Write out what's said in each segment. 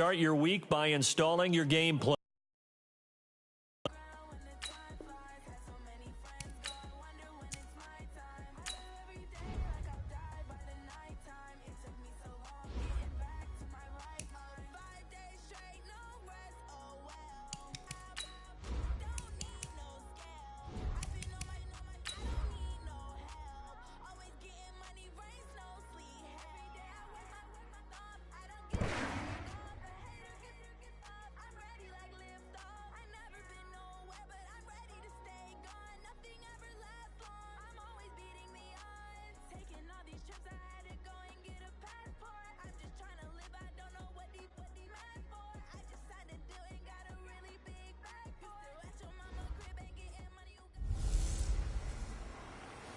start your week by installing your game plan.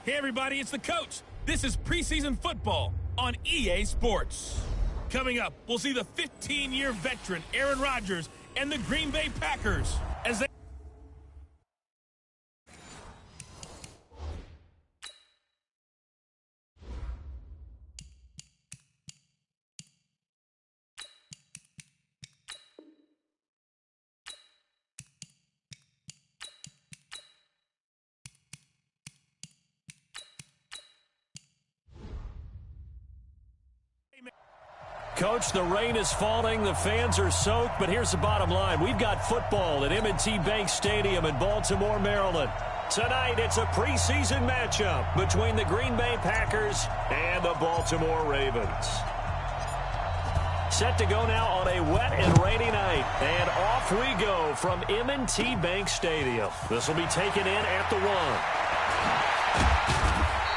Hey everybody, it's the coach. This is preseason football on EA Sports. Coming up, we'll see the 15-year veteran Aaron Rodgers and the Green Bay Packers as they Coach, the rain is falling, the fans are soaked, but here's the bottom line. We've got football at M&T Bank Stadium in Baltimore, Maryland. Tonight, it's a preseason matchup between the Green Bay Packers and the Baltimore Ravens. Set to go now on a wet and rainy night, and off we go from M&T Bank Stadium. This will be taken in at the 1.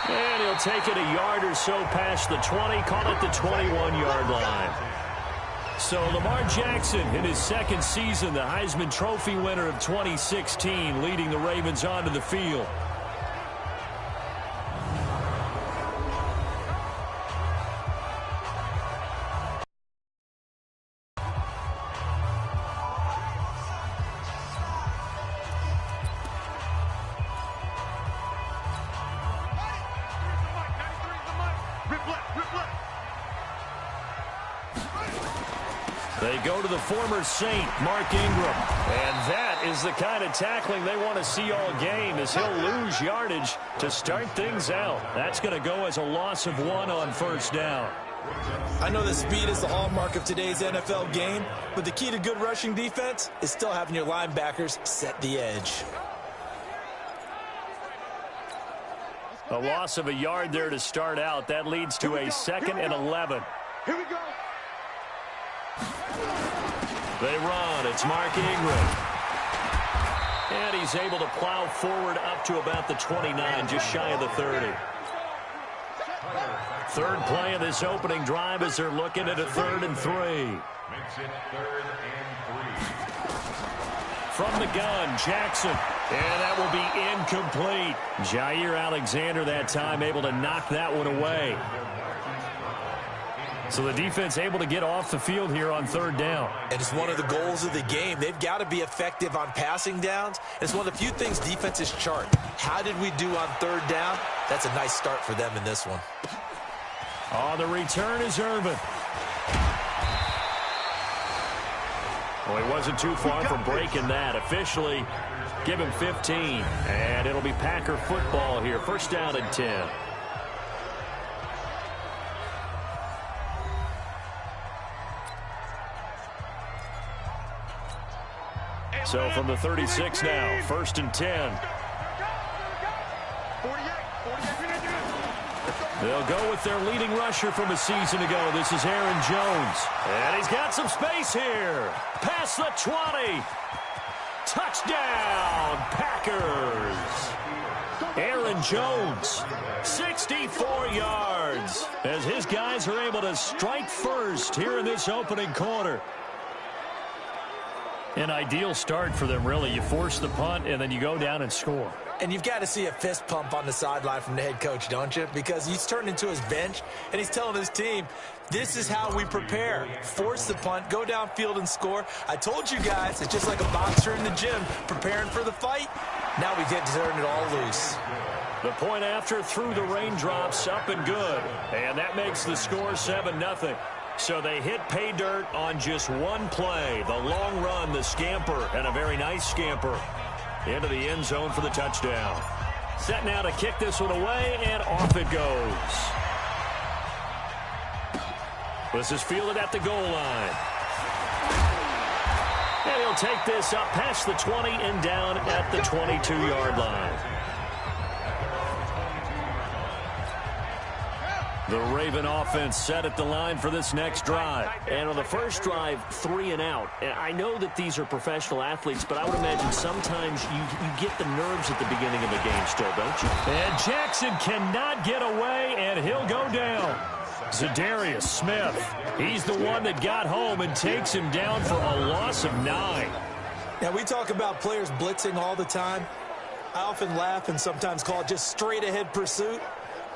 And he'll take it a yard or so past the 20, call it the 21-yard line. So Lamar Jackson, in his second season, the Heisman Trophy winner of 2016, leading the Ravens onto the field. They go to the former Saint, Mark Ingram. And that is the kind of tackling they want to see all game, as he'll lose yardage to start things out. That's going to go as a loss of 1 on first down. I know that speed is the hallmark of today's NFL game, but the key to good rushing defense is still having your linebackers set the edge. A loss of a yard there to start out. That leads to a 2nd and 11. Here we go. They run. It's Mark Ingram. And he's able to plow forward up to about the 29, just shy of the 30. Third play of this opening drive as they're looking at a 3rd and 3. Makes it 3rd and 3. From the gun, Jackson. And that will be incomplete. Jair Alexander that time able to knock that one away. So the defense able to get off the field here on 3rd down. And it's one of the goals of the game. They've got to be effective on passing downs. It's one of the few things defenses chart. How did we do on 3rd down? That's a nice start for them in this one. On the return is Irvin. Well, he wasn't too far from breaking that. Officially, give him 15. And it'll be Packer football here. First down and 10. So from the 36 now, 1st and 10. They'll go with their leading rusher from a season ago. This is Aaron Jones. And he's got some space here. Past the 20. Touchdown, Packers. Aaron Jones, 64 yards, as his guys are able to strike first here in this opening quarter. An ideal start for them, really. You force the punt, and then you go down and score. And you've got to see a fist pump on the sideline from the head coach, don't you? Because he's turned into his bench, and he's telling his team, this is how we prepare. Force the punt, go downfield and score. I told you guys, it's just like a boxer in the gym preparing for the fight. Now we get to turn it all loose. The point after through the raindrops, up and good. And that makes the score 7-0. So they hit pay dirt on just one play. The long run, the scamper, and a very nice scamper into the end zone for the touchdown. Set now to kick this one away, and off it goes. This is fielded at the goal line. And he'll take this up past the 20 and down at the 22-yard line. The Raven offense set at the line for this next drive. And on the first drive, 3 and out. And I know that these are professional athletes, but I would imagine sometimes you get the nerves at the beginning of a game still, don't you? And Jackson cannot get away, and he'll go down. Zadarius Smith, he's the one that got home and takes him down for a loss of 9. Now, we talk about players blitzing all the time. I often laugh and sometimes call it just straight-ahead pursuit.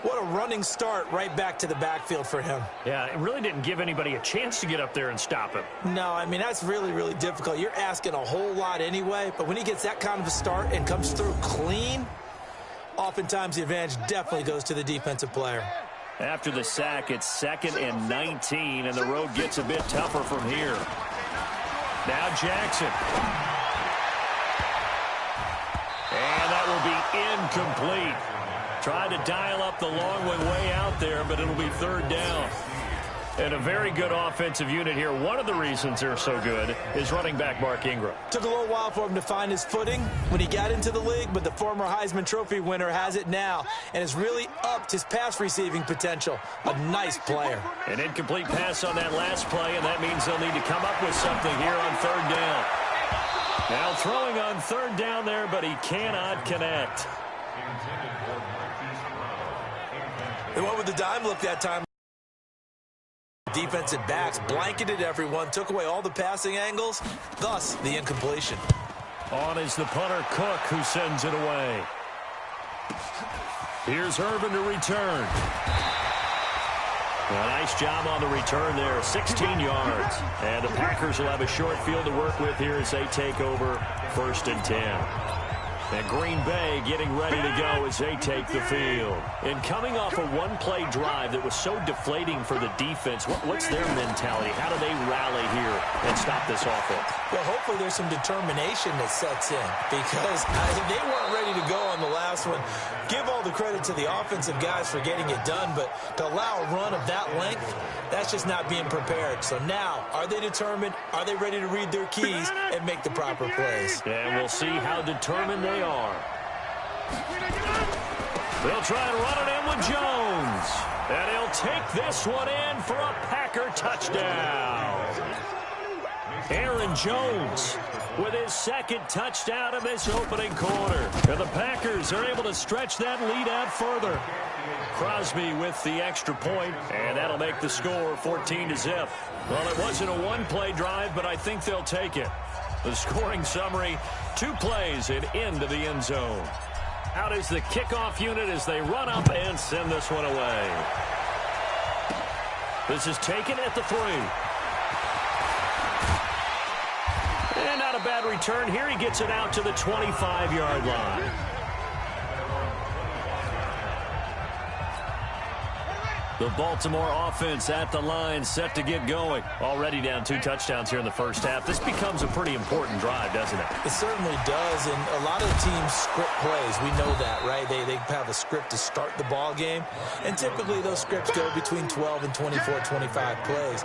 What a running start right back to the backfield for him. Yeah, it really didn't give anybody a chance to get up there and stop him. No, I mean, that's really, really difficult. You're asking a whole lot anyway, but when he gets that kind of a start and comes through clean, oftentimes the advantage definitely goes to the defensive player. After the sack, it's 2nd and 19, and the road gets a bit tougher from here. Now Jackson. And that will be incomplete. Tried to dial up the long way out there, but it'll be 3rd down. And a very good offensive unit here. One of the reasons they're so good is running back Mark Ingram. Took a little while for him to find his footing when he got into the league, but the former Heisman Trophy winner has it now and has really upped his pass receiving potential. A nice player. An incomplete pass on that last play, and that means they'll need to come up with something here on 3rd down. Now throwing on 3rd down there, but he cannot connect. They went with the dime look that time. Defensive backs blanketed everyone, took away all the passing angles, thus the incompletion. On is the punter Cook, who sends it away. Here's Irvin to return. A nice job on the return there, 16 yards. And the Packers will have a short field to work with here as they take over 1st and 10. And Green Bay getting ready to go as they take the field. And coming off a one-play drive that was so deflating for the defense, what's their mentality? How do they rally here and stop this offense? Well, hopefully there's some determination that sets in because they weren't ready to go on the last one. Give all the credit to the offensive guys for getting it done, but to allow a run of that length, that's just not being prepared. So now, are they determined? Are they ready to read their keys and make the proper plays? And we'll see how determined they are. They'll try and run it in with Jones. And he'll take this one in for a Packer touchdown. Aaron Jones with his 2nd touchdown of this opening quarter. And the Packers are able to stretch that lead out further. Crosby with the extra point, and that'll make the score 14-0. Well, it wasn't a one-play drive, but I think they'll take it. The scoring summary, 2 plays and into the end zone. Out is the kickoff unit as they run up and send this one away. This is taken at the 3. And not a bad return here. He gets it out to the 25-yard line. The Baltimore offense at the line, set to get going. Already down 2 touchdowns here in the first half. This becomes a pretty important drive, doesn't it? It certainly does, and a lot of the teams script plays. We know that, right? They have a script to start the ball game, and typically those scripts go between 12 and 24, 25 plays.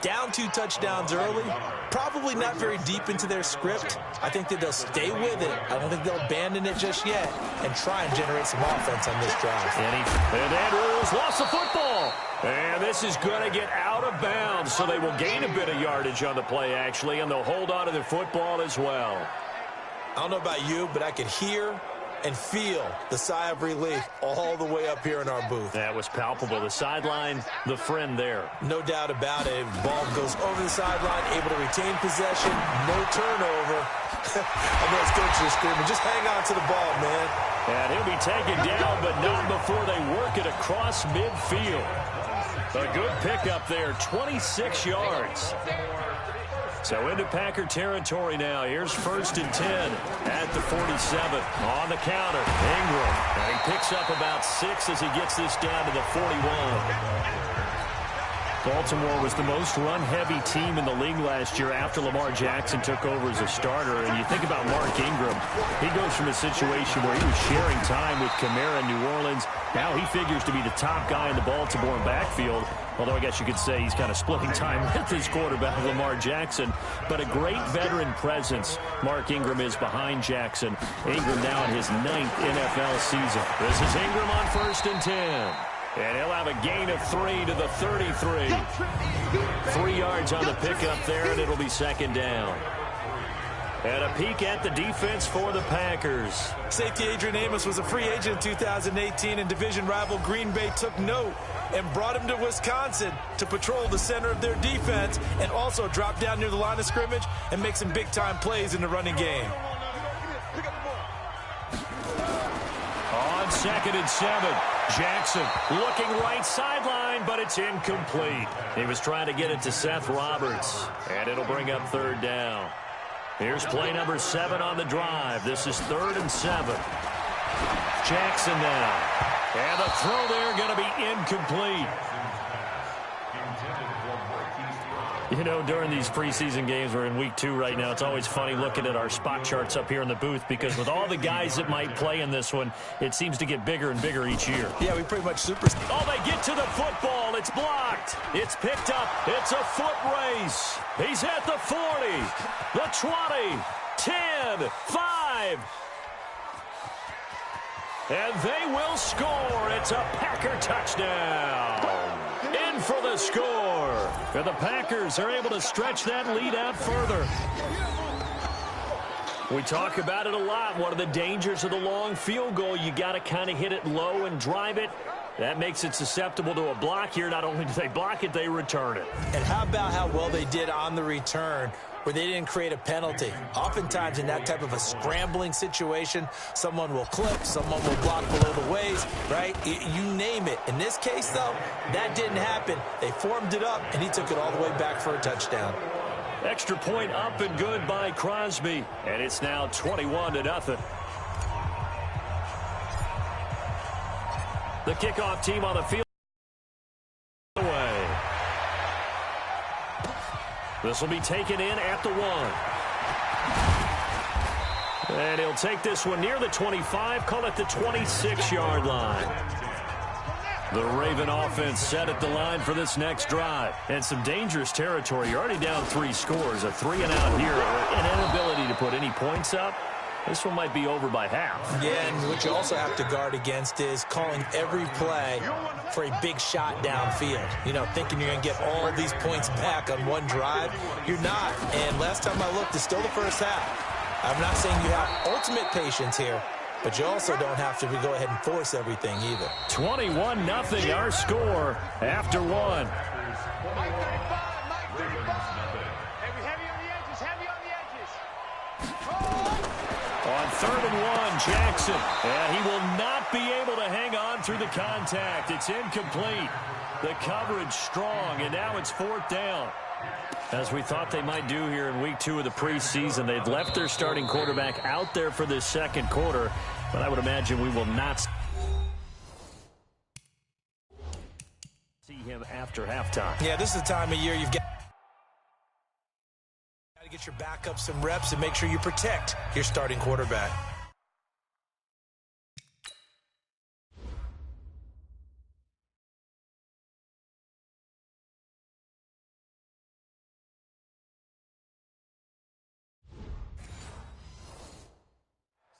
Down 2 touchdowns early, probably not very deep into their script. I think that they'll stay with it. I don't think they'll abandon it just yet and try and generate some offense on this drive. And Andrews lost the football. And this is going to get out of bounds, so they will gain a bit of yardage on the play, actually, and they'll hold on to the football as well. I don't know about you, but I could hear and feel the sigh of relief all the way up here in our booth. That was palpable. The sideline, the friend there. No doubt about it. Ball goes over the sideline, able to retain possession, no turnover. I know it's coaches are screaming, just hang on to the ball, man. And he'll be taken down, but not before they work it across midfield. A good pickup there, 26 yards. So into Packer territory now. Here's 1st and 10 at the 47. On the counter, Ingram. And he picks up about 6 as he gets this down to the 41. Baltimore was the most run-heavy team in the league last year after Lamar Jackson took over as a starter. And you think about Mark Ingram, he goes from a situation where he was sharing time with Kamara in New Orleans. Now he figures to be the top guy in the Baltimore backfield. Although I guess you could say he's kind of splitting time with his quarterback, Lamar Jackson. But a great veteran presence Mark Ingram is behind Jackson. Ingram now in his 9th NFL season. This is Ingram on 1st and 10. And he'll have a gain of 3 to the 33. 3 yards on the pickup there, and it'll be 2nd down. And a peek at the defense for the Packers. Safety Adrian Amos was a free agent in 2018, and division rival Green Bay took note and brought him to Wisconsin to patrol the center of their defense and also drop down near the line of scrimmage and make some big-time plays in the running game. On 2nd and 7, Jackson looking right sideline, but it's incomplete. He was trying to get it to Seth Roberts, and it'll bring up 3rd down. Here's play number 7 on the drive. This is 3rd and 7. Jackson now. And the throw there going to be incomplete. You know, during these preseason games, we're in week 2 right now, it's always funny looking at our spot charts up here in the booth because with all the guys that might play in this one, it seems to get bigger and bigger each year. Yeah, we pretty much Oh, they get to the football. It's blocked. It's picked up. It's a foot race. He's at the 40, the 20, 10, 5. And they will score. It's a Packer touchdown. In for the score. And the Packers are able to stretch that lead out further. We talk about it a lot. One of the dangers of the long field goal, you got to kind of hit it low and drive it. That makes it susceptible to a block here. Not only do they block it, they return it. And how about how well they did on the return where they didn't create a penalty? Oftentimes in that type of a scrambling situation, someone will clip, someone will block below the waist, right? You name it. In this case, though, that didn't happen. They formed it up, and he took it all the way back for a touchdown. Extra point up and good by Crosby. And it's now 21-0. The kickoff team on the field. Away. This will be taken in at the 1. And he'll take this one near the 25, call it the 26-yard line. The Raven offense set at the line for this next drive. And some dangerous territory. You're already down 3 scores. A 3-and-out here. An inability to put any points up. This one might be over by half. Yeah, and what you also have to guard against is calling every play for a big shot downfield. You know, thinking you're going to get all these points back on one drive. You're not. And last time I looked, it's still the first half. I'm not saying you have ultimate patience here, but you also don't have to go ahead and force everything either. 21-0 our score after 1. On 3rd and 1, Jackson. And he will not be able to hang on through the contact. It's incomplete. The coverage strong, and now it's 4th down. As we thought they might do here in week 2 of the preseason, they've left their starting quarterback out there for this 2nd quarter, but I would imagine we will not see him after halftime. Yeah, this is the time of year you've got to get your backup some reps and make sure you protect your starting quarterback.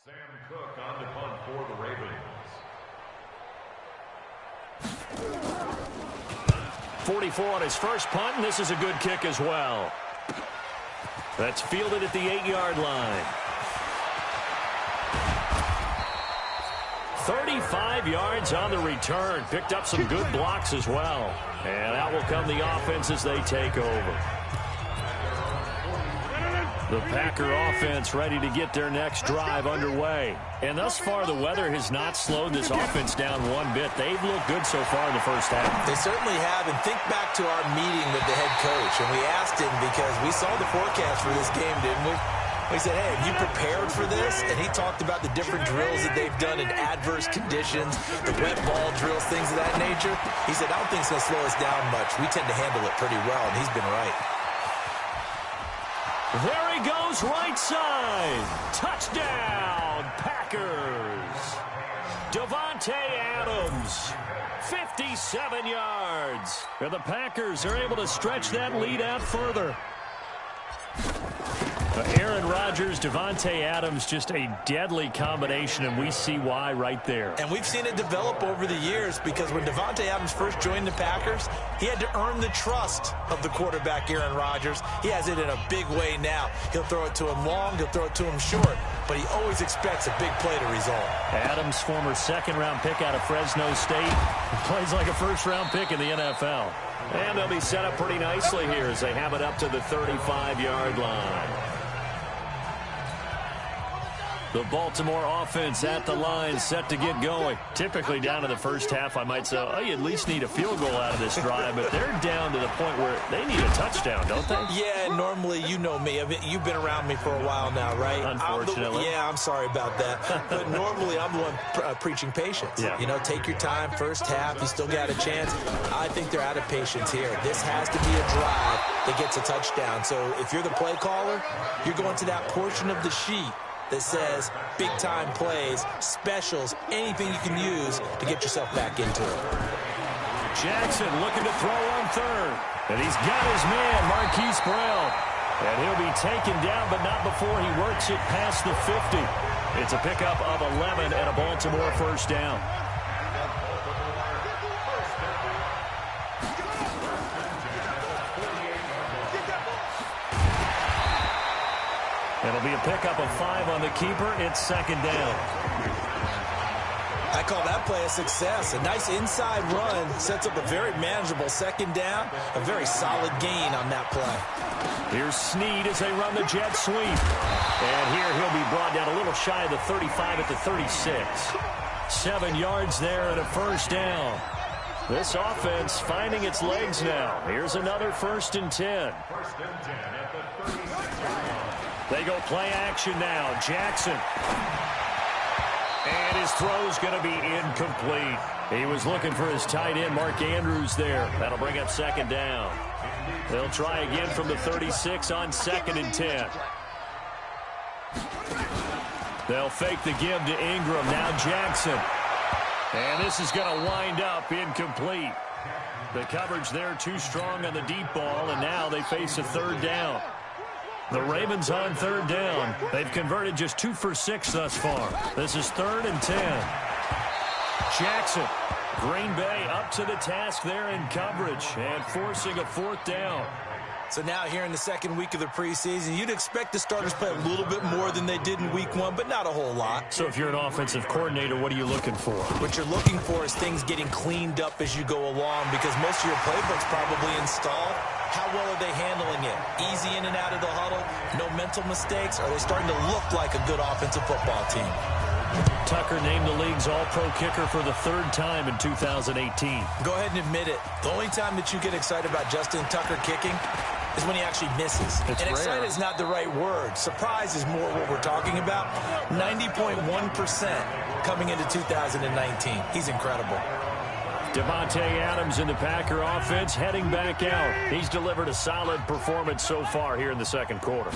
Sam Cook on the punt for the Ravens. 44 on his first punt, and this is a good kick as well. That's fielded at the 8-yard line. 35 yards on the return. Picked up some good blocks as well. And out will come the offense as they take over. The Packer offense ready to get their next drive underway. And thus far, the weather has not slowed this offense down one bit. They've looked good so far in the first half. They certainly have. And think back to our meeting with the head coach. And we asked him because we saw the forecast for this game, didn't we? He said, hey, have you prepared for this? And he talked about the different drills that they've done in adverse conditions, the wet ball drills, things of that nature. He said, I don't think it's going to slow us down much. We tend to handle it pretty well, and he's been right. There he goes, right side. Touchdown, Packers. Davante Adams, 57 yards. And the Packers are able to stretch that lead out further. Aaron Rodgers, Davante Adams, just a deadly combination, and we see why right there. And we've seen it develop over the years because when Davante Adams first joined the Packers, he had to earn the trust of the quarterback, Aaron Rodgers. He has it in a big way now. He'll throw it to him long, he'll throw it to him short, but he always expects a big play to result. Adams, former second-round pick out of Fresno State, plays like a first-round pick in the NFL. And they'll be set up pretty nicely here as they have it up to the 35-yard line. The Baltimore offense at the line, set to get going. Typically down to the first half, I might say, oh, you at least need a field goal out of this drive, but they're down to the point where they need a touchdown, don't they? Yeah, normally, you know me. You've been around me for a while now, right? Unfortunately. I'm sorry about that. But normally, I'm the one preaching patience. Yeah. You know, take your time, first half, you still got a chance. I think they're out of patience here. This has to be a drive that gets a touchdown. So if you're the play caller, you're going to that portion of the sheet that says big-time plays, specials, anything you can use to get yourself back into it. Jackson looking to throw on third. And he's got his man, Marquise Brown. And he'll be taken down, but not before he works it past the 50. It's a pickup of 11 and a Baltimore first down. It'll be a pickup of 5 on the keeper. It's second down. I call that play a success. A nice inside run sets up a very manageable second down. A very solid gain on that play. Here's Snead as they run the jet sweep. And here he'll be brought down a little shy of the 35 at the 36. 7 yards there and a first down. This offense finding its legs now. Here's another 1st and 10. They go play action now. Jackson. And his throw's going to be incomplete. He was looking for his tight end, Mark Andrews, there. That'll bring up second down. They'll try again from the 36 on 2nd and 10. They'll fake the give to Ingram. Now Jackson. And this is going to wind up incomplete. The coverage there too strong on the deep ball, and now they face a 3rd down. The Ravens on 3rd down. They've converted just 2 for 6 thus far. This is 3rd and 10. Jackson. Green Bay up to the task there in coverage and forcing a 4th down. So now here in the second week of the preseason, you'd expect the starters play a little bit more than they did in week 1, but not a whole lot. So if you're an offensive coordinator, what are you looking for? What you're looking for is things getting cleaned up as you go along because most of your playbook's probably installed. How well are they handling it? Easy in and out of the huddle? No mental mistakes? Are they starting to look like a good offensive football team? Tucker named the league's all-pro kicker for the 3rd time in 2018. Go ahead and admit it. The only time that you get excited about Justin Tucker kicking is when he actually misses. It's and rare. excited is not the right word. Surprise is more what we're talking about. 90.1% coming into 2019. He's incredible. Davante Adams in the Packer offense heading back out. He's delivered a solid performance so far here in the second quarter.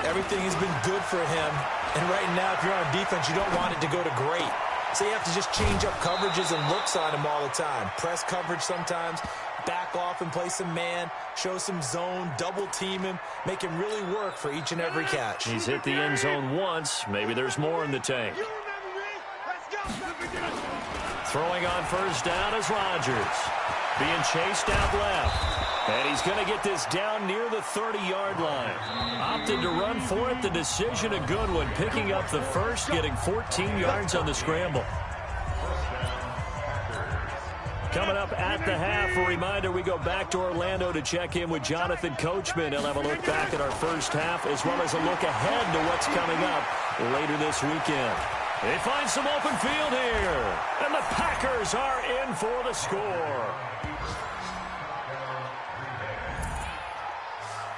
Everything has been good for him. And right now, if you're on defense, you don't want it to go to great. So you have to just change up coverages and looks on him all the time. Press coverage sometimes, back off and play some man, show some zone, double team him, make him really work for each and every catch. He's hit the end zone once. Maybe there's more in the tank. Throwing on first down is Rodgers. Being chased out left. And he's going to get this down near the 30-yard line. Opted to run for it. The decision a good one. Picking up the first, getting 14 yards on the scramble. Coming up at the half, a reminder, we go back to Orlando to check in with Jonathan Coachman. He'll have a look back at our first half as well as a look ahead to what's coming up later this weekend. They find some open field here, and the Packers are in for the score.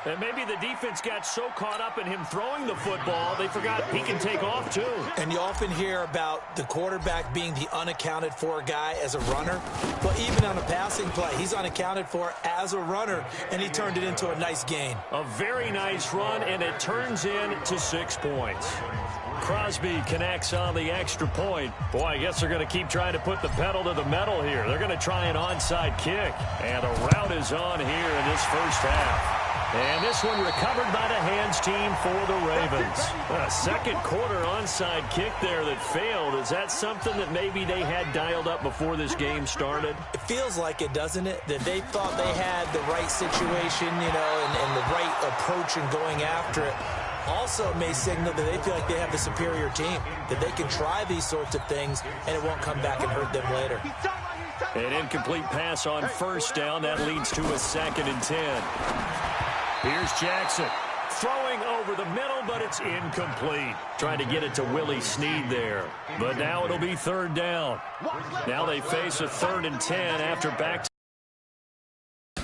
And maybe the defense got so caught up in him throwing the football, they forgot he can take off too. And you often hear about the quarterback being the unaccounted for guy as a runner. But even on a passing play, he's unaccounted for as a runner, and he turned it into a nice gain. A very nice run, and it turns into 6 points. Crosby connects on the extra point. Boy, I guess they're going to keep trying to put the pedal to the metal here. They're going to try an onside kick. And a rout is on here in this first half. And this one recovered by the hands team for the Ravens. A second quarter onside kick there that failed. Is that something that maybe they had dialed up before this game started? It feels like it, doesn't it? That they thought they had the right situation, you know, and the right approach in going after it. Also may signal that they feel like they have the superior team, that they can try these sorts of things and it won't come back and hurt them later. An incomplete pass on first down. That leads to a 2nd and 10. Here's Jackson. Throwing over the middle, but it's incomplete. Trying to get it to Willie Snead there. But now it'll be 3rd down. Now they face a 3rd and 10 after back to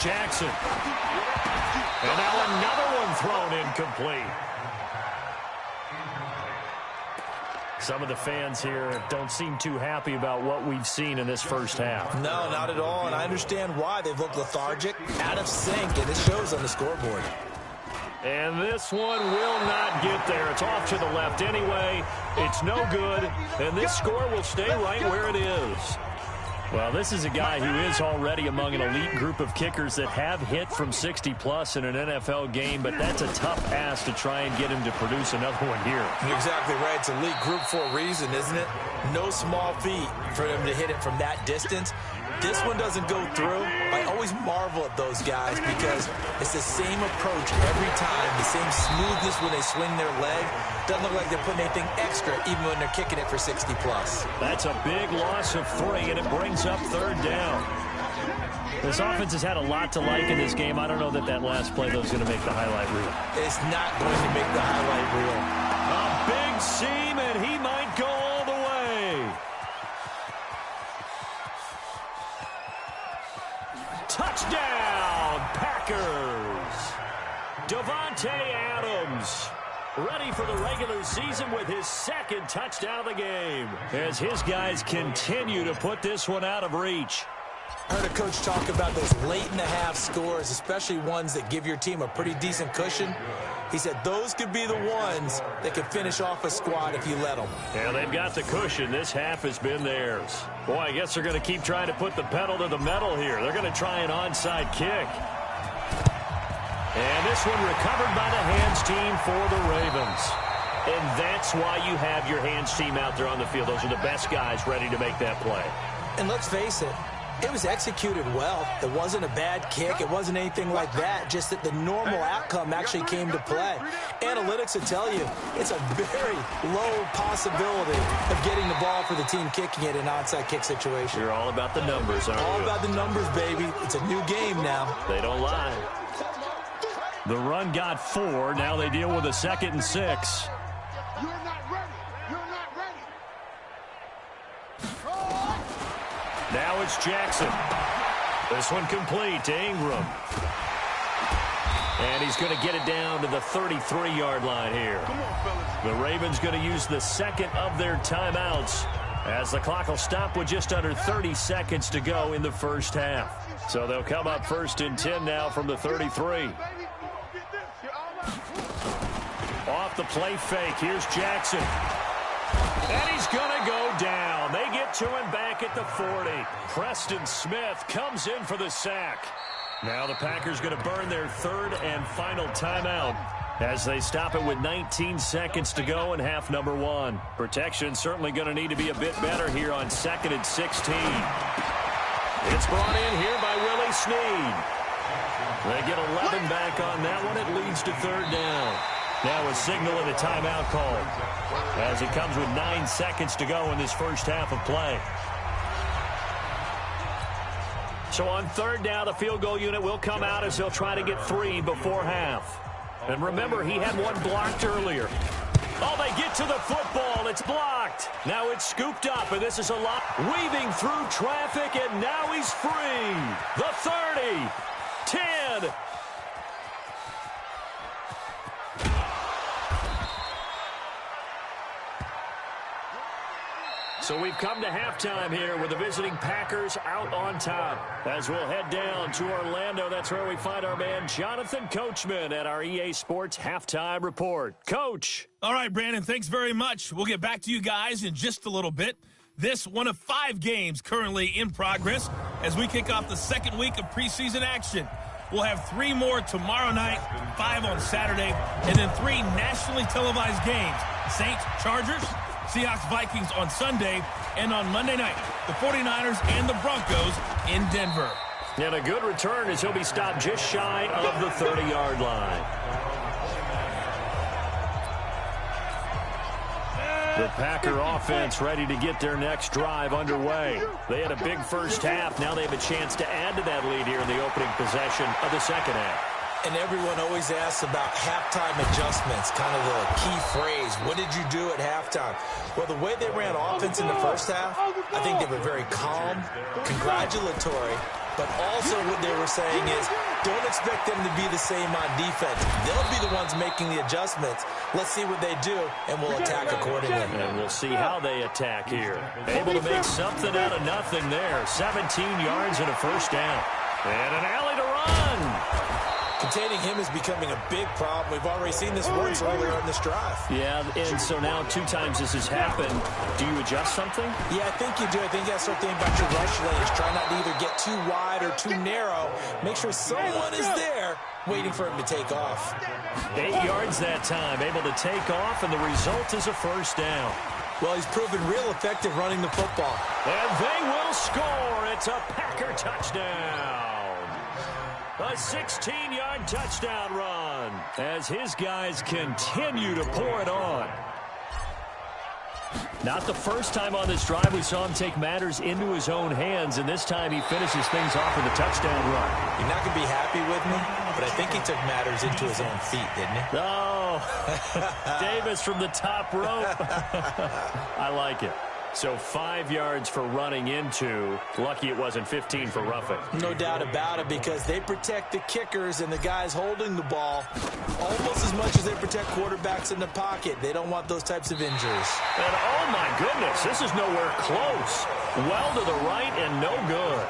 Jackson. And now another one thrown incomplete. Some of the fans here don't seem too happy about what we've seen in this first half. No, not at all, and I understand why. They've looked lethargic, out of sync, and it shows on the scoreboard. And this one will not get there. It's off to the left anyway. It's no good, and this score will stay right where it is. Well, this is a guy who is already among an elite group of kickers that have hit from 60-plus in an NFL game, but that's a tough ask to try and get him to produce another one here. You're exactly right. It's elite group for a reason, isn't it? No small feat for them to hit it from that distance. This one doesn't go through. I always marvel at those guys because it's the same approach every time, the same smoothness when they swing their leg. Doesn't look like they're putting anything extra even when they're kicking it for 60-plus. That's a big loss of 3, and it brings up 3rd down. This offense has had a lot to like in this game. I don't know that that last play, though, is going to make the highlight reel. It's not going to make the highlight reel. A big seam, and he might go all the way. Touchdown, Packers. Davante Adams ready for the regular season with his 2nd touchdown of the game as his guys continue to put this one out of reach. I heard a coach talk about those late-in-the-half scores, especially ones that give your team a pretty decent cushion. He said those could be the ones that could finish off a squad if you let them. Yeah, they've got the cushion. This half has been theirs. Boy, I guess they're going to keep trying to put the pedal to the metal here. They're going to try an onside kick. And this one recovered by the hands team for the Ravens. And that's why you have your hands team out there on the field. Those are the best guys ready to make that play. And let's face it, it was executed well. It wasn't a bad kick. It wasn't anything like that. Just that the normal outcome actually came to play. Analytics will tell you it's a very low possibility of getting the ball for the team kicking it in an onside kick situation. You're all about the numbers, aren't you? All about the numbers, baby. It's a new game now. They don't lie. The run got 4. Now they deal with a 2nd and 6. You're not ready. You're not ready. Now it's Jackson. This one complete to Ingram. And he's going to get it down to the 33-yard line here. The Ravens going to use the 2nd of their timeouts as the clock will stop with just under 30 seconds to go in the first half. So they'll come up 1st and 10 now from the 33. Off the play fake, here's Jackson. And he's going to go down. They get to him back at the 40. Preston Smith comes in for the sack. Now the Packers going to burn their 3rd and final timeout as they stop it with 19 seconds to go in half number 1. Protection certainly going to need to be a bit better here on 2nd and 16. It's brought in here by Willie Snead. They get 11 back on that one. It leads to 3rd down. Now a signal and a timeout call as it comes with 9 seconds to go in this first half of play. So on 3rd down, the field goal unit will come out as they'll try to get 3 before half. And remember, he had one blocked earlier. Oh, they get to the football. It's blocked. Now it's scooped up, and this is a lot. Weaving through traffic, and now he's free. The 30, 10, So we've come to halftime here with the visiting Packers out on top. As we'll head down to Orlando, that's where we find our man Jonathan Coachman at our EA Sports Halftime Report. Coach. All right, Brandon, thanks very much. We'll get back to you guys in just a little bit. This one of 5 games currently in progress as we kick off the second week of preseason action. We'll have 3 more tomorrow night, 5 on Saturday, and then 3 nationally televised games. Saints, Chargers, Seahawks, Vikings on Sunday, and on Monday night, the 49ers and the Broncos in Denver. And a good return as he'll be stopped just shy of the 30-yard line. The Packer offense ready to get their next drive underway. They had a big first half. Now they have a chance to add to that lead here in the opening possession of the second half. And everyone always asks about halftime adjustments, kind of the key phrase. What did you do at halftime? Well, the way they ran offense in the first half, I think they were very calm, congratulatory, but also what they were saying is don't expect them to be the same on defense. They'll be the ones making the adjustments. Let's see what they do, and we'll attack accordingly. And we'll see how they attack here. Able to make something out of nothing there. 17 yards and a first down. And an alley to run. Containing him is becoming a big problem. We've already seen this once earlier in this drive. Yeah, and so now 2 times this has happened. Do you adjust something? Yeah, I think you do. I think you got to start thinking about your rush lanes. Try not to either get too wide or too narrow. Make sure someone is there waiting for him to take off. 8 yards that time, able to take off, and the result is a first down. Well, he's proven real effective running the football. And they will score. It's a Packer touchdown. A 16-yard touchdown run as his guys continue to pour it on. Not the first time on this drive we saw him take matters into his own hands, and this time he finishes things off with a touchdown run. You're not going to be happy with me, but I think he took matters into his own feet, didn't he? Oh, Davis from the top rope. I like it. So 5 yards for running into. Lucky it wasn't 15 for roughing. No doubt about it, because they protect the kickers and the guys holding the ball almost as much as they protect quarterbacks in the pocket. They don't want those types of injuries. And oh my goodness, this is nowhere close. Well to the right and no good.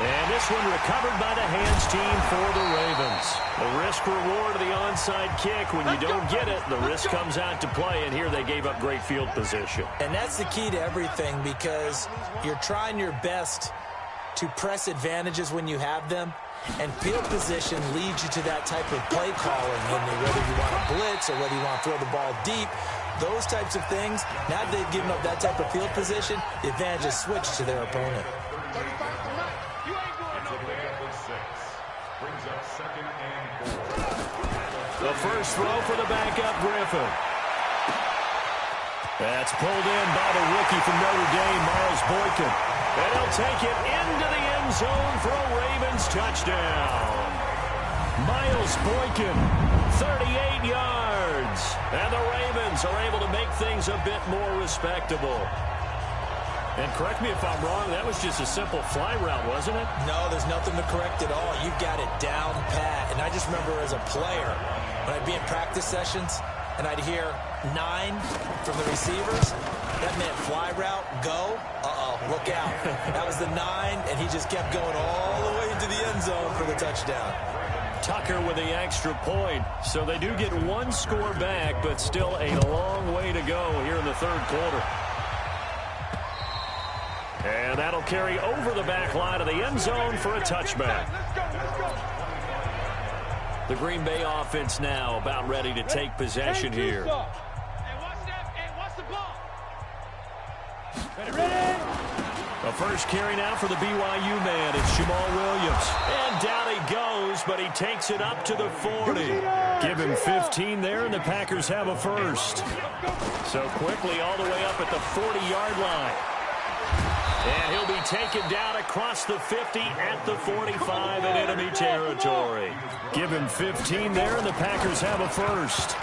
And this one recovered by the hands team for the Ravens. The risk-reward of the onside kick. When you don't get it, the risk comes out to play, and here they gave up great field position. And that's the key to everything, because you're trying your best to press advantages when you have them, and field position leads you to that type of play calling, whether you want to blitz or whether you want to throw the ball deep. Those types of things, now that they've given up that type of field position, the advantage is switched to their opponent. The first throw for the backup Griffin. That's pulled in by the rookie from Notre Dame, Miles Boykin. And he'll take it into the end zone for a Ravens touchdown. Miles Boykin, 38 yards. And the Ravens are able to make things a bit more respectable. And correct me if I'm wrong, that was just a simple fly route, wasn't it? No, there's nothing to correct at all. You've got it down pat. And I just remember as a player, when I'd be in practice sessions and I'd hear 9 from the receivers, that meant fly route, go, look out. That was the 9, and he just kept going all the way into the end zone for the touchdown. Tucker with the extra point. So they do get 1 score back, but still a long way to go here in the third quarter. And that'll carry over the back line of the end zone for a touchback. The Green Bay offense now about ready to take possession here. The first carry now for the BYU man. It's Jamal Williams. And down he goes, but he takes it up to the 40. Give him 15 there, and the Packers have a first. So quickly all the way up at the 40-yard line. And he'll be taken down across the 50 at the 45 in enemy territory. Give him 15 there, and the Packers have a first.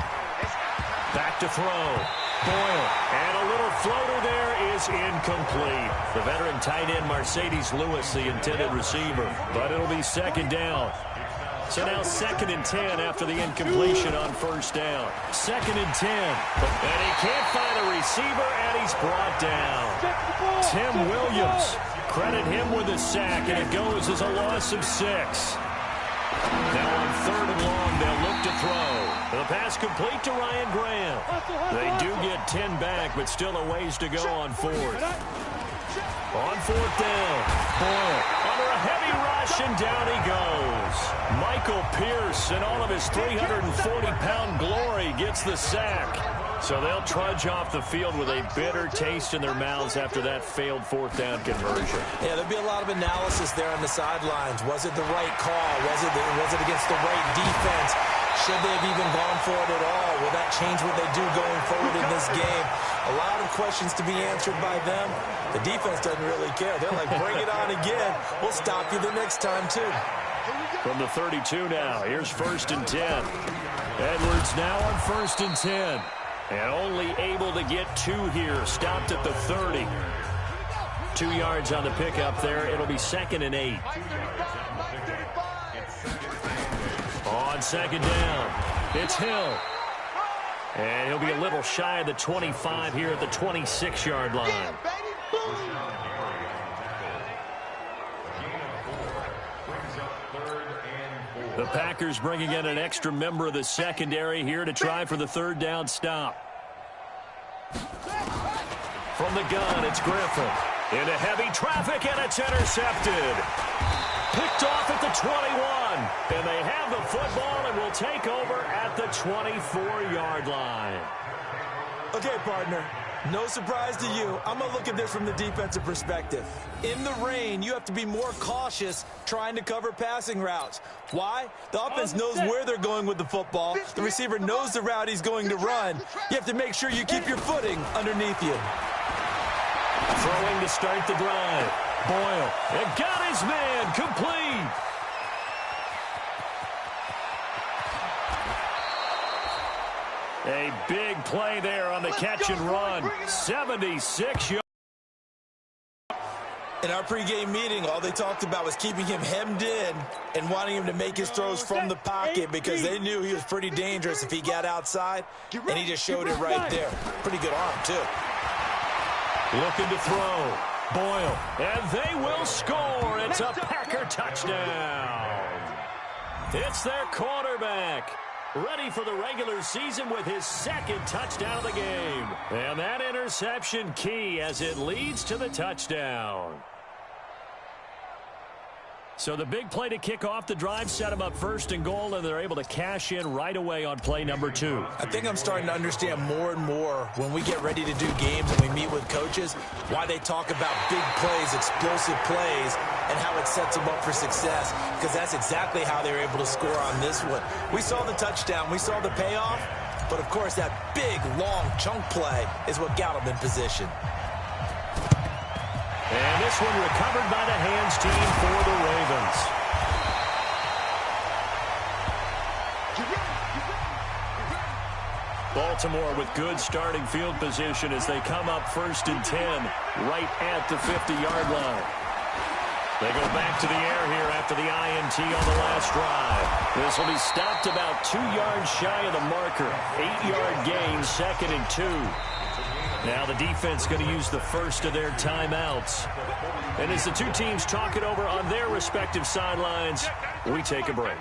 Back to throw. Boyle. And a little floater there is incomplete. The veteran tight end Mercedes Lewis, the intended receiver. But it'll be second down. So now 2nd and 10 after the incompletion on first down. 2nd and 10. And he can't find a receiver, and he's brought down. Tim Williams. Credit him with a sack, and it goes as a loss of 6. Now on 3rd and long, they'll look to throw. The pass complete to Ryan Graham. They do get 10 back, but still a ways to go on 4th. On 4th down, Boyle under a heavy rush, and down he goes. Michael Pierce, in all of his 340-pound glory, gets the sack. So they'll trudge off the field with a bitter taste in their mouths after that failed 4th down conversion. Yeah, there'll be a lot of analysis there on the sidelines. Was it the right call? Was it against the right defense? Should they have even gone for it at all? Will that change what they do going forward in this game? A lot of questions to be answered by them. The defense doesn't really care. They're like, bring it on again. We'll stop you the next time, too. From the 32 now, here's 1st and 10. Edwards now on 1st and 10. And only able to get 2 here. Stopped at the 30. 2 yards on the pickup there. It'll be 2nd and 8. On 2nd down, it's Hill. And he'll be a little shy of the 25 here at the 26-yard line. The Packers bringing in an extra member of the secondary here to try for the 3rd down stop. From the gun, it's Griffin. Into heavy traffic, and it's intercepted. Picked off at the 21. And they have the football and will take over at the 24-yard line. Okay, partner. No surprise to you. I'm going to look at this from the defensive perspective. In the rain, you have to be more cautious trying to cover passing routes. Why? The offense knows where they're going with the football. The receiver knows the route he's going to run. You have to make sure you keep your footing underneath you. Throwing to start the drive. Boyle. And got his man complete. A big play there on the catch and run. 76 yards. In our pregame meeting, all they talked about was keeping him hemmed in and wanting him to make his throws from the pocket because they knew he was pretty dangerous if he got outside, and he just showed it right there. Pretty good arm, too. Looking to throw. Boyle. And they will score. It's a Packer touchdown. It's their quarterback. Ready for the regular season with his 2nd touchdown of the game. And that interception key as it leads to the touchdown. So the big play to kick off the drive set them up 1st and goal, and they're able to cash in right away on play number 2. I think I'm starting to understand more and more when we get ready to do games and we meet with coaches why they talk about big plays, explosive plays, and how it sets them up for success, because that's exactly how they were able to score on this one. We saw the touchdown. We saw the payoff. But, of course, that big, long chunk play is what got them in position. And this one recovered by the hands team for the Ravens. Baltimore with good starting field position as they come up 1st and 10 right at the 50-yard line. They go back to the air here after the INT on the last drive. This will be stopped about 2 yards shy of the marker. 8-yard gain, 2nd and 2. Now the defense going to use the first of their timeouts. And as the two teams talk it over on their respective sidelines, we take a break.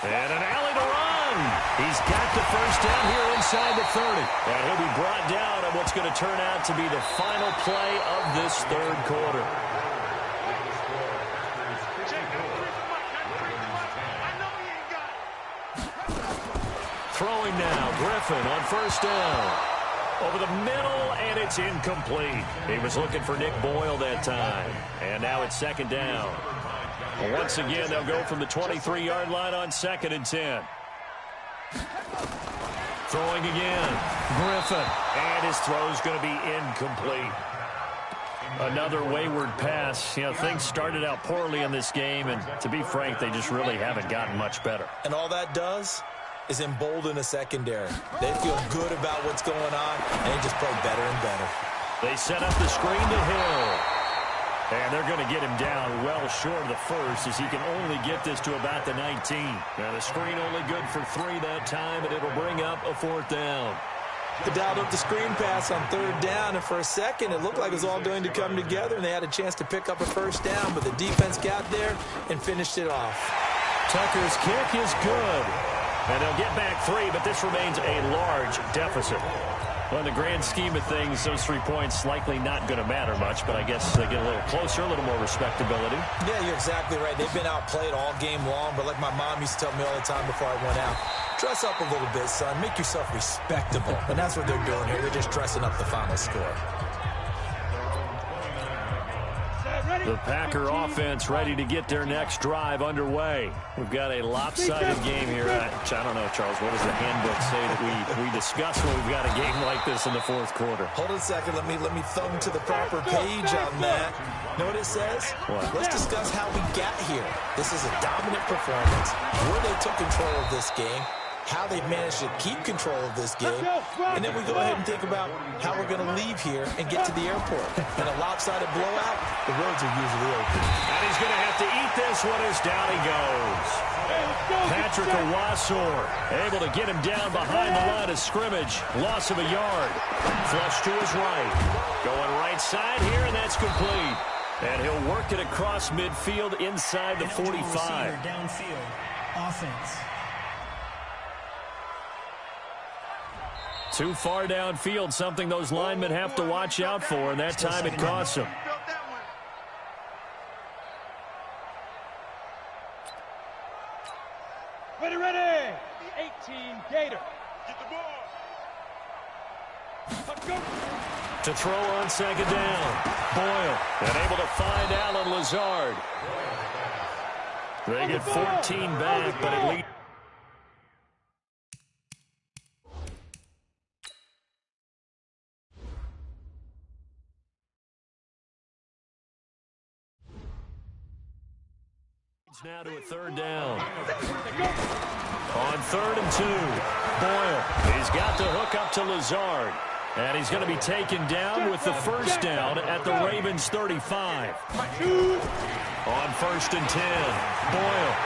And an alley to run. He's got the first down here inside the 30. And he'll be brought down on what's going to turn out to be the final play of this 3rd quarter. Throwing now, Griffin on 1st down. Over the middle, and it's incomplete. He was looking for Nick Boyle that time. And now it's 2nd down. Well, once again, they'll go from the 23-yard line on 2nd and 10. Throwing again, Griffin. And his throw's going to be incomplete. Another wayward pass. You know, things started out poorly in this game, and to be frank, they just really haven't gotten much better. And all that does is embolden a secondary. They feel good about what's going on, and they just play better and better. They set up the screen to Hill. And they're going to get him down well short of the first, as he can only get this to about the 19. Now the screen only good for 3 that time, and it'll bring up a 4th down. They dialed up the screen pass on 3rd down, and for a second it looked like it was all going to come together, and they had a chance to pick up a 1st down, but the defense got there and finished it off. Tucker's kick is good. And they'll get back 3, but this remains a large deficit. Well, in the grand scheme of things, those 3 points likely not going to matter much, but I guess they get a little closer, a little more respectability. Yeah, you're exactly right. They've been outplayed all game long, but like my mom used to tell me all the time before I went out, dress up a little bit, son. Make yourself respectable. And that's what they're doing here. They're just dressing up the final score. The Packer offense ready to get their next drive underway. We've got a lopsided game here. I don't know, Charles, what does the handbook say that we discuss when we've got a game like this in the 4th quarter? Hold on a second. Let me thumb to the proper page on that. Know what it says? What? Let's discuss how we got here. This is a dominant performance, where they took control of this game, how they've managed to keep control of this game, and then we go ahead and think about how we're going to leave here and get to the airport. In a lopsided blowout, the roads are usually open. And he's going to have to eat this one as down he goes. Patrick Owasor able to get him down behind the line of scrimmage. Loss of a yard. Flush to his right. Going right side here, and that's complete. And he'll work it across midfield inside the 45. Downfield. Offense. Too far downfield, something those linemen have to watch out for, and that time it costs them. Ready. 18 Gator. Get the ball. To throw on 2nd down. Boyle, and able to find Alan Lazard. They get 14 back, but it leads. Now to a 3rd down. On 3rd and 2, Boyle. He's got the hook up to Lazard. And he's going to be taken down with the 1st down at the Ravens 35. On 1st and 10, Boyle.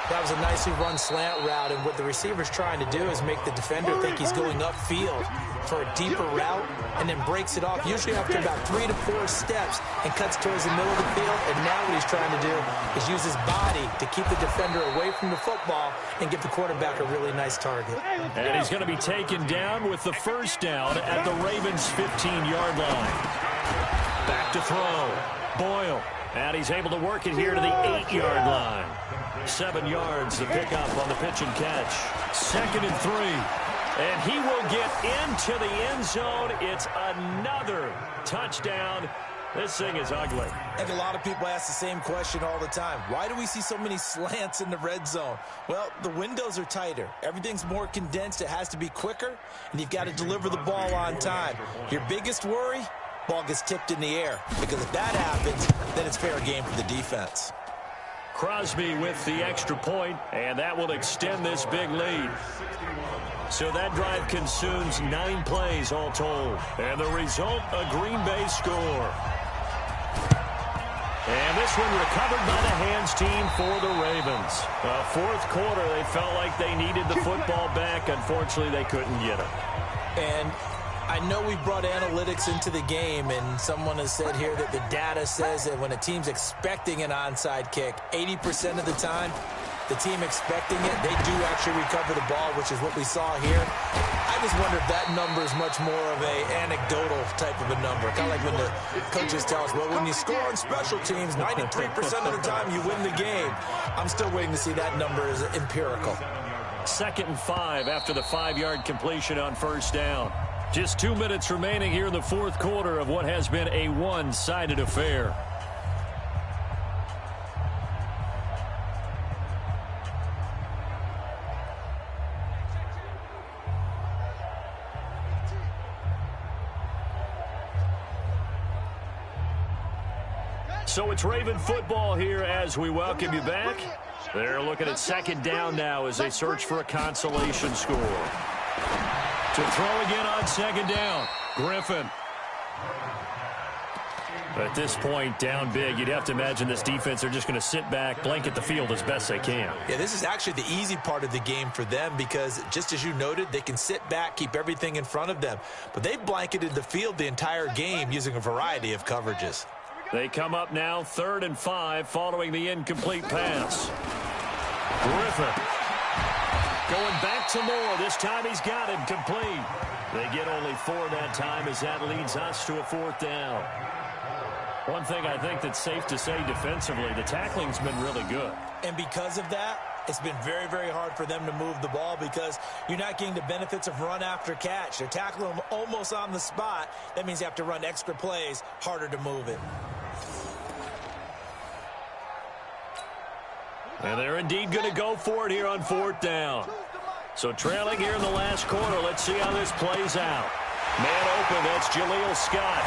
That was a nicely run slant route, and what the receiver's trying to do is make the defender think he's going upfield for a deeper route and then breaks it off, usually after about 3 to 4 steps, and cuts towards the middle of the field. And now what he's trying to do is use his body to keep the defender away from the football and give the quarterback a really nice target. And he's going to be taken down with the 1st down at the Ravens' 15-yard line. Back to throw. Boyle. And he's able to work it here to the 8-yard line. 7 yards to pick up on the pitch and catch. 2nd and 3. And he will get into the end zone. It's another touchdown. This thing is ugly. I think a lot of people ask the same question all the time. Why do we see so many slants in the red zone? Well, the windows are tighter. Everything's more condensed. It has to be quicker, and you've got to deliver the ball on time. Your biggest worry? Ball gets tipped in the air, because if that happens, then it's fair game for the defense. Crosby with the extra point, and that will extend this big lead. So that drive consumes 9 plays all told. And the result, a Green Bay score. And this one recovered by the hands team for the Ravens. 4th quarter, they felt like they needed the football back. Unfortunately, they couldn't get it. And I know we brought analytics into the game, and someone has said here that the data says that when a team's expecting an onside kick, 80% of the time, the team expecting it, they do actually recover the ball, which is what we saw here. I just wonder if that number is much more of a anecdotal type of a number. Kind of like when the coaches tell us, well, when you score on special teams, 93% of the time you win the game. I'm still waiting to see that number is empirical. 2nd and 5 after the 5-yard completion on 1st down. Just 2 minutes remaining here in the 4th quarter of what has been a one-sided affair. So it's Raven football here as we welcome you back. They're looking at second down now as they search for a consolation score. To throw again on second down, Griffin. At this point, down big, you'd have to imagine this defense are just going to sit back, blanket the field as best they can. Yeah, this is actually the easy part of the game for them because, just as you noted, they can sit back, keep everything in front of them. But they've blanketed the field the entire game using a variety of coverages. They come up now 3rd and 5 following the incomplete pass. Griffin going back to Moore. This time he's got him complete. They get only 4 that time as that leads us to a 4th down. One thing I think that's safe to say defensively, the tackling's been really good. And because of that, it's been very, very hard for them to move the ball because you're not getting the benefits of run after catch. They're tackling them almost on the spot. That means you have to run extra plays, harder to move it. And they're indeed going to go for it here on 4th down. So trailing here in the last quarter, let's see how this plays out. Man open, that's Jaleel Scott.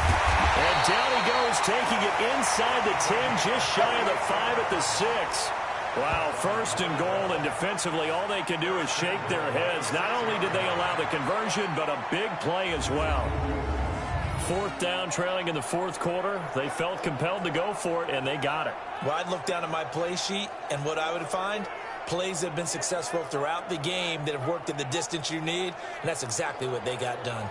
And down he goes, taking it inside the 10, just shy of the 5 at the 6. Wow, 1st and goal, and defensively all they can do is shake their heads. Not only did they allow the conversion, but a big play as well. 4th down, trailing in the 4th quarter. They felt compelled to go for it, and they got it. Well, I'd look down at my play sheet, and what I would find, plays that have been successful throughout the game that have worked at the distance you need, and that's exactly what they got done.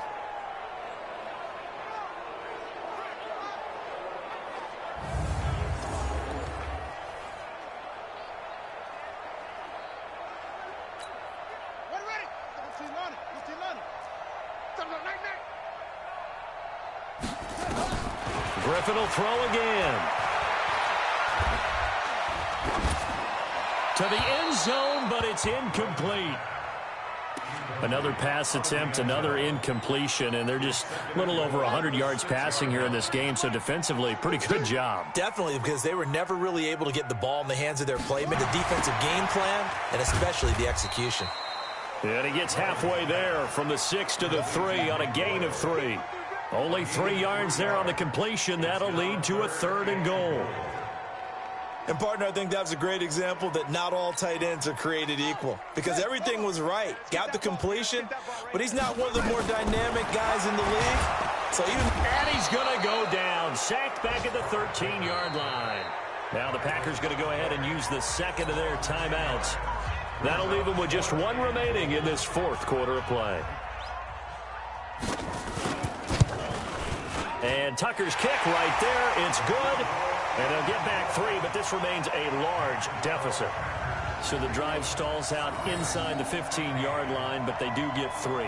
Griffin will throw again. To the end zone, but it's incomplete. Another pass attempt, another incompletion, and they're just a little over 100 yards passing here in this game, so defensively, pretty good job. Definitely, because they were never really able to get the ball in the hands of their playmakers, the defensive game plan, and especially the execution. And he gets halfway there from the 6 to the 3 on a gain of 3. Only 3 yards there on the completion. That'll lead to a 3rd and goal. And, partner, I think that was a great example that not all tight ends are created equal because everything was right. Got the completion, but he's not one of the more dynamic guys in the league. So And he's going to go down. Sacked back at the 13-yard line. Now the Packers going to go ahead and use the second of their timeouts. That'll leave them with just 1 remaining in this 4th quarter of play. And Tucker's kick right there. It's good. And they'll get back 3, but this remains a large deficit. So the drive stalls out inside the 15-yard line, but they do get 3.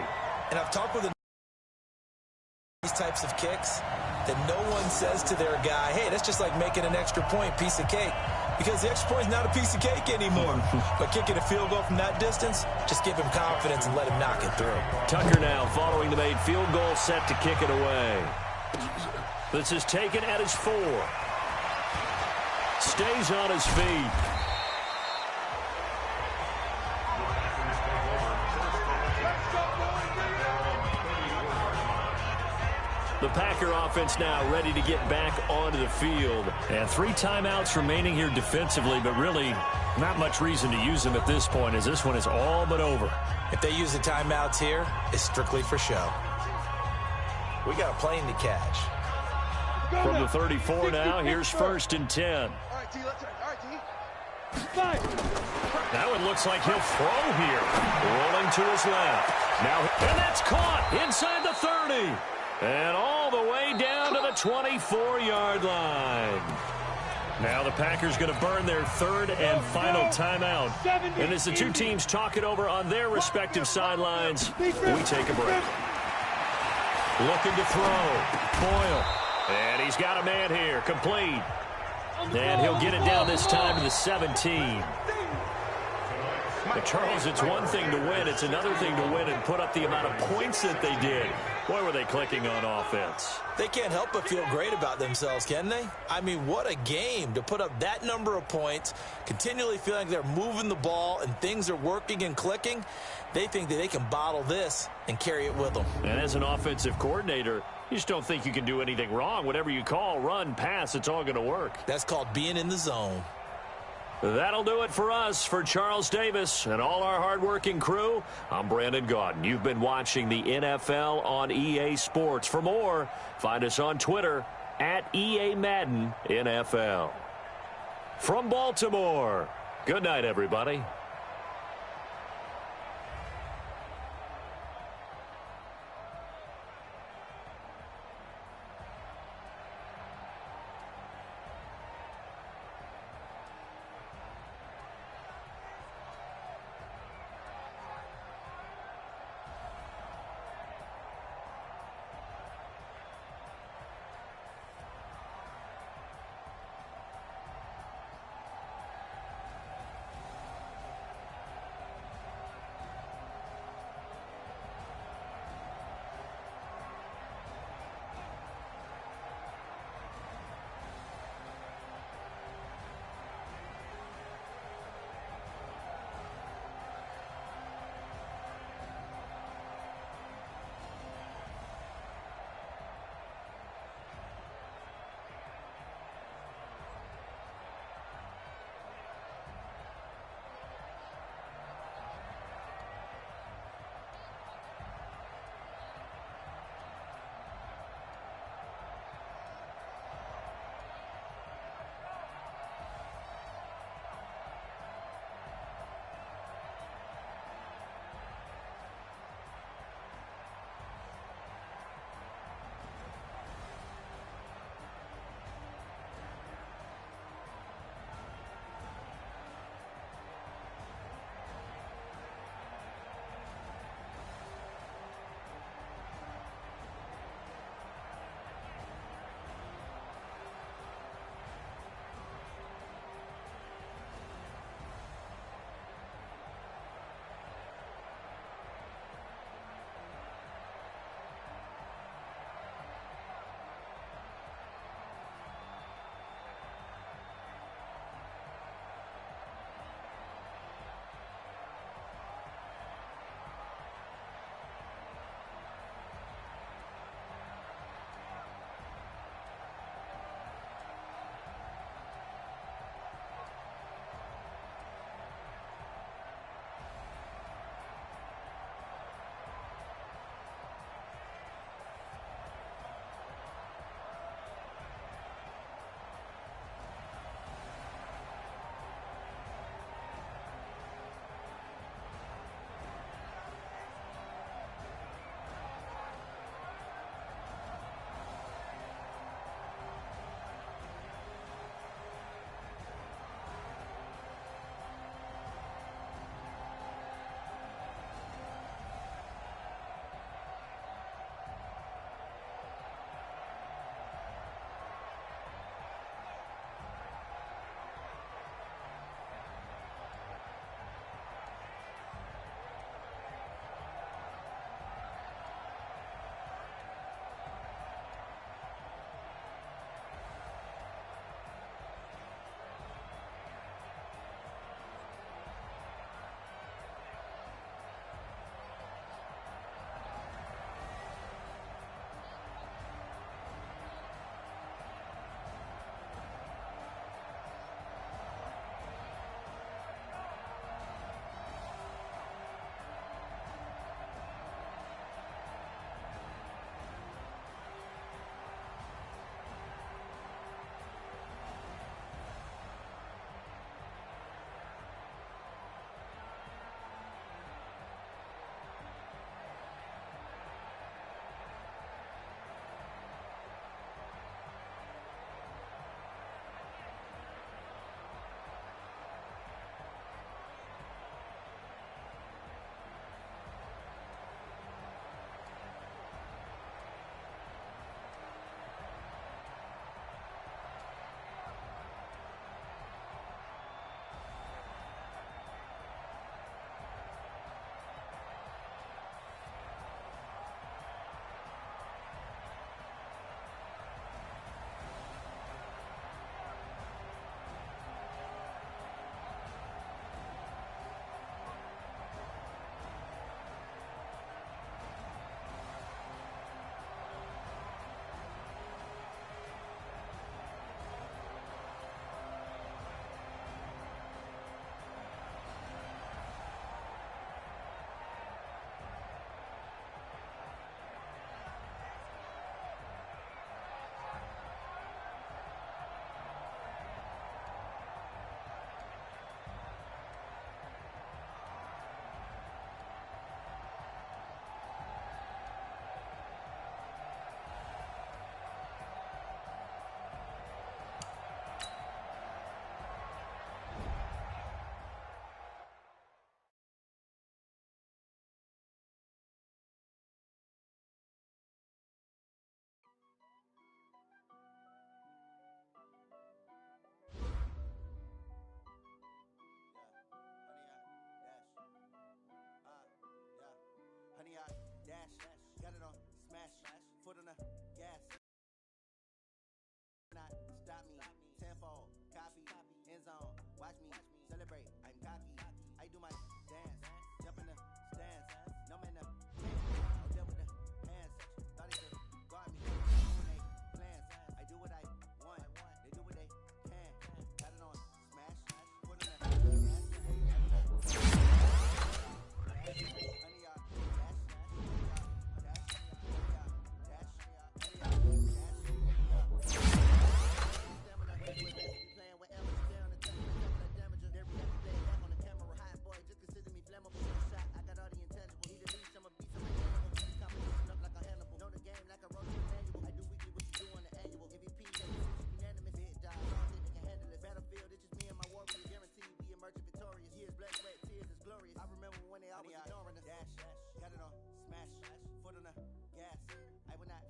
And I've talked with these types of kicks that no one says to their guy, hey, that's just like making an extra point, piece of cake. Because the extra point is not a piece of cake anymore. But kicking a field goal from that distance, just give him confidence and let him knock it through. Tucker now following the made field goal, set to kick it away. This is taken at his 4. Stays on his feet. The Packer offense now ready to get back onto the field. And 3 timeouts remaining here defensively, but really not much reason to use them at this point as this one is all but over. If they use the timeouts here, it's strictly for show. We got a plane to catch. From the 34 now, here's 1st and 10. Now it looks like he'll throw here. Rolling to his left. Now, and that's caught inside the 30. And all the way down to the 24-yard line. Now the Packers going to burn their 3rd and final timeout. And as the 2 teams talk it over on their respective sidelines, we take a break. Looking to throw. Boyle. And he's got a man here. Complete. And he'll get it down this time to the 17. But Charles, it's one thing to win. It's another thing to win and put up the amount of points that they did. Boy, were they clicking on offense. They can't help but feel great about themselves, can they? I mean, what a game to put up that number of points, continually feeling like they're moving the ball and things are working and clicking. They think that they can bottle this and carry it with them. And as an offensive coordinator, You just don't think you can do anything wrong. Whatever you call, run, pass, it's all going to work. That's called being in the zone. That'll do it for us. For Charles Davis and all our hardworking crew, I'm Brandon Gaudin. You've been watching the NFL on EA Sports. For more, find us on Twitter at EA Madden NFL. From Baltimore, good night, everybody.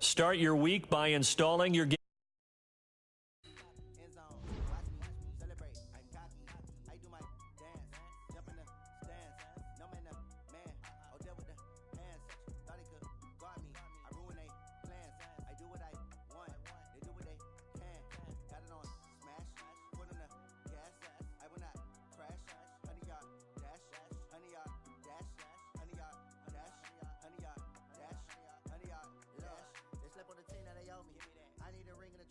Start your week by installing your game.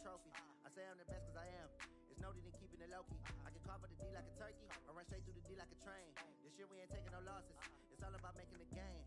Trophy. I say I'm the best cause I am. It's no need in keeping it low-key. I can carve up the D like a turkey or run straight through the D like a train. This year we ain't taking no losses. It's all about making the game.